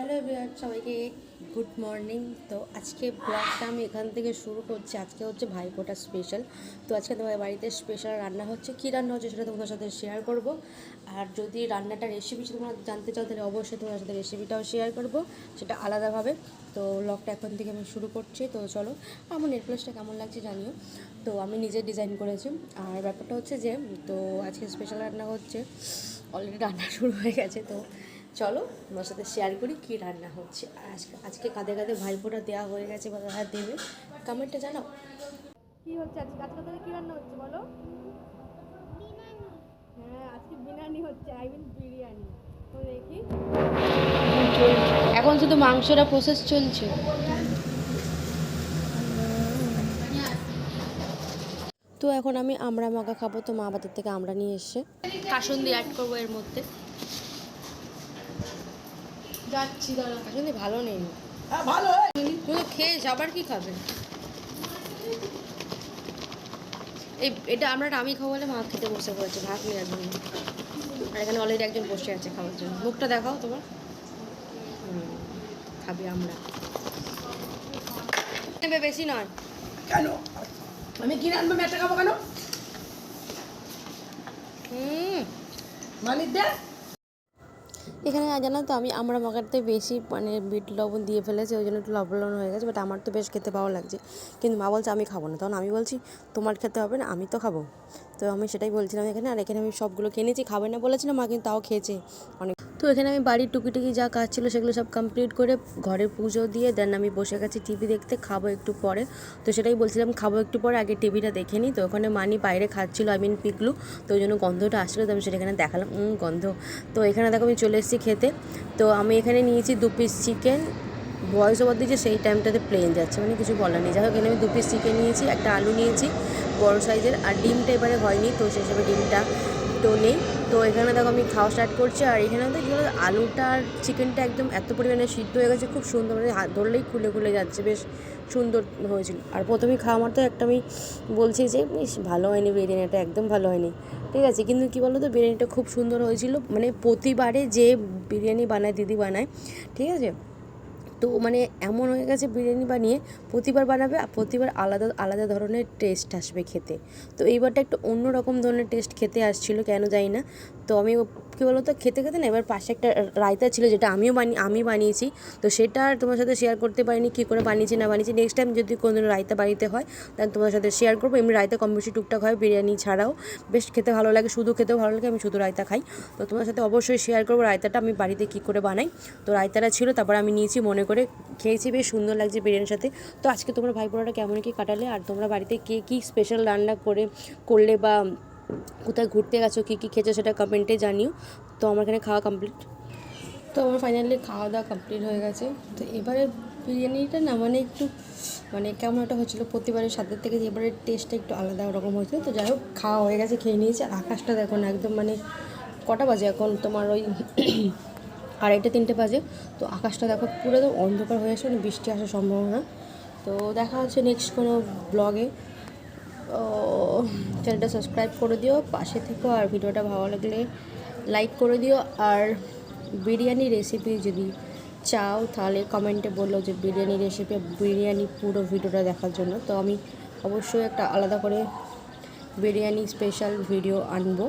Hello everyone, সবাইকে good morning. তো আজকে ব্লগটা আমি এখান থেকে শুরু করছি। আজকে হচ্ছে ভাইফোঁটা স্পেশাল। তো আজকে তোমার বাড়িতে স্পেশাল রান্না হচ্ছে। কী রান্না হচ্ছে সেটা তোমাদের সাথে শেয়ার করব। আর যদি রান্নাটার রেসিপি তোমরা জানতে চাও তাহলে অবশ্যই তোমার সাথে রেসিপিটাও শেয়ার করব, সেটা আলাদাভাবে। তো ব্লগটা এখন থেকে আমি শুরু করছি। তো চলো, আমার নেটফ্লিক্সটা কেমন লাগছে জানিও। তো আমি নিজে ডিজাইন করেছি। আর ব্যাপারটা হচ্ছে যে, তো আজকে স্পেশাল রান্না হচ্ছে। অলরেডি রান্না শুরু হয়ে গেছে। তো চলো তোমার সাথে শেয়ার করি কী রান্না হচ্ছে। আজকে কাঁধে কাঁধে ভাইফোঁটা দেওয়া হয়ে গেছে বা দাদা দেবে, কমেন্টে জানাও কী হচ্ছে আজকে। আজকে তাহলে কী রান্না হচ্ছে বলো? হ্যাঁ, আজকে বিরিয়ানি হচ্ছে, আই মিন বিরিয়ানি। তো দেখি এখন শুধু মাংসটা প্রসেস চলছে। তো এখন আমি আমড়া মাখা খাবো। তো মা বাজার থেকে আমড়া নিয়ে এসছে, কাসুন্দি অ্যাড করবো এর মধ্যে। যাচ্ছি দাঁড়া, কাসুন্দি ভালো নেই। ভালো তুমি খেয়ে আবার কি খাবে? এটা আমরা আমি খাবো বলে মা খেতে বসে পড়েছে, ভাত নেওয়ার জন্য। আর এখানে অলরেডি একজন বসে আছে খাওয়ার জন্য। মুখটা দেখাও তোমার। খাবি আমরা, নেবে বেশি নয়। কেন আমি কিনে আনবো? একটা খাবো কেন? মালিক দে। এখানে জানো তো আমি আমরা মাখাতে বেশি বিট লবণ দিয়ে ফেলেছি, ওই জন্য একটু লবণ লবণ হয়ে গেছে। বাট আমার তো বেশ খেতে ভালো লাগছে। কিন্তু মা বলছে আমি খাবো না, তখন আমি বলছি তোমার খেতে হবে না, আমি তো খাবো। তো আমি সেটাই বলছিলাম এখানে। আর এখানে আমি সবগুলো কিনেছি, খাবে না বলেছিলাম মা, কিন্তু তাও খেয়েছে অনেক। তো এখানে আমি বাড়ির টুকিটুকি যা কাজ ছিল সেগুলো সব কমপ্লিট করে ঘরে পুজো দিয়ে দেন আমি বসে গেছি টিভি দেখতে। খাবো একটু পরে। তো সেটাই বলছিলাম খাবো একটু পরে, আগে টিভিটা দেখে নিই। তো ওখানে মানি বাইরে খাচ্ছিলো, আই মিন পিকলু। তো ওই জন্য গন্ধটা আসছিলো, তো আমি সেটা এখানে দেখালাম গন্ধ। তো এখানে দেখো আমি চলে এসেছি খেতে। তো আমি এখানে নিয়েছি 2 পিস চিকেন। ভয়েস ওভার দিয়েছে সেই টাইমটাতে প্লেন যাচ্ছে, মানে কিছু বলার নেই। যাই হোক, এখানে আমি 2 পিস চিকেন নিয়েছি, একটা আলু নিয়েছি বড় সাইজের। আর ডিমটা এবারে হয়নি, তো সেই হিসাবে ডিমটা তো নেই। তো এখানে দেখো আমি খাওয়া স্টার্ট করছি। আর এখানে তো কী বলো, আলুটা আর চিকেনটা একদম এত পরিমাণে সিদ্ধ হয়ে গেছে, খুব সুন্দর, মানে হাত ধরলেই খুলে খুলে যাচ্ছে, বেশ সুন্দর হয়েছিল। আর প্রথমেই খাওয়া আমার তো একটা আমি বলছি যে ভালো হয়নি বিরিয়ানিটা, একদম ভালো হয়নি। ঠিক আছে, কিন্তু কী বলো তো, বিরিয়ানিটা খুব সুন্দর হয়েছিল। মানে প্রতিবারে যে বিরিয়ানি বানায় দিদি বানায়, ঠিক আছে, তো মানে এমন হয়ে গেছে বিরিয়ানি বানিয়ে প্রতিবার বানাবে আর প্রতিবার আলাদা আলাদা ধরনের টেস্ট আসবে খেতে। তো এইবারটা একটু অন্য রকম ধরনের টেস্ট খেতে আসছিলো, কেন জানি না। তো আমি কী বলো তো, খেতে খেতে না এবার পাশে একটা রায়তা ছিল, যেটা আমি বানিয়েছি। তো সেটা আর তোমার সাথে শেয়ার করতে পারিনি কী করে বানিয়েছি না বানিয়েছি। নেক্সট টাইম যদি কোনো রায়তা বাড়িতে হয় তাহলে তোমার সাথে শেয়ার করবো। এমনি রায়তা কম বেশি টুকটাক হয় বিরিয়ানি ছাড়াও, বেশ খেতে ভালো লাগে, শুধু খেতেও ভালো লাগে। আমি শুধু রায়তা খাই। তো তোমার সাথে অবশ্যই শেয়ার করবো রায়তাটা আমি বাড়িতে কী করে বানাই। তো রায়তাটা ছিল, তারপর আমি নিয়েছি, মনে করে খেয়েছি, বেশ সুন্দর লাগছে বিরিয়ানির সাথে। তো আজকে তোমরা ভাইফোঁটাটা কেমন কী কাটালে, আর তোমরা বাড়িতে কে কী স্পেশাল রান্না করলে বা কোথায় ঘুরতে গেছো, কী কী খেয়েছো সেটা কমেন্টে জানিও। তো আমার এখানে খাওয়া কমপ্লিট। তো আমার ফাইনালি খাওয়া দাওয়া কমপ্লিট হয়ে গেছে। তো এবারে বিরিয়ানিটা না মানে একটু কেমন একটা হচ্ছিলো, প্রতিবারের স্বাদের থেকে এবারের টেস্টটা একটু আলাদা রকম হয়েছিল। তো যাই হোক, খাওয়া হয়ে গেছে, খেয়ে নিয়েছি। আর আকাশটা দেখো না, একদম কটা বাজে এখন তোমার ওই 2:30-3টে বাজে। তো আকাশটা দেখো পুরো একদম অন্ধকার হয়ে আসে, বৃষ্টি আসার সম্ভাবনা। তো দেখা হচ্ছে নেক্সট কোনো ব্লগে। চ্যানেলটা সাবস্ক্রাইব করে দিও, পাশে থেকো। আর ভিডিওটা ভালো লাগলে লাইক করে দিও। আর বিরিয়ানি রেসিপি যদি চাও তাহলে কমেন্টে বললো যে বিরিয়ানি রেসিপি, বিরিয়ানি পুরো ভিডিওটা দেখার জন্য। তো আমি অবশ্যই একটা আলাদা করে বিরিয়ানি স্পেশাল ভিডিও আনবো।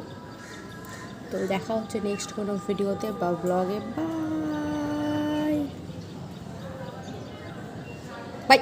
তো দেখা হচ্ছে নেক্সট কোনো ভিডিওতে বা ব্লগে। Bye bye.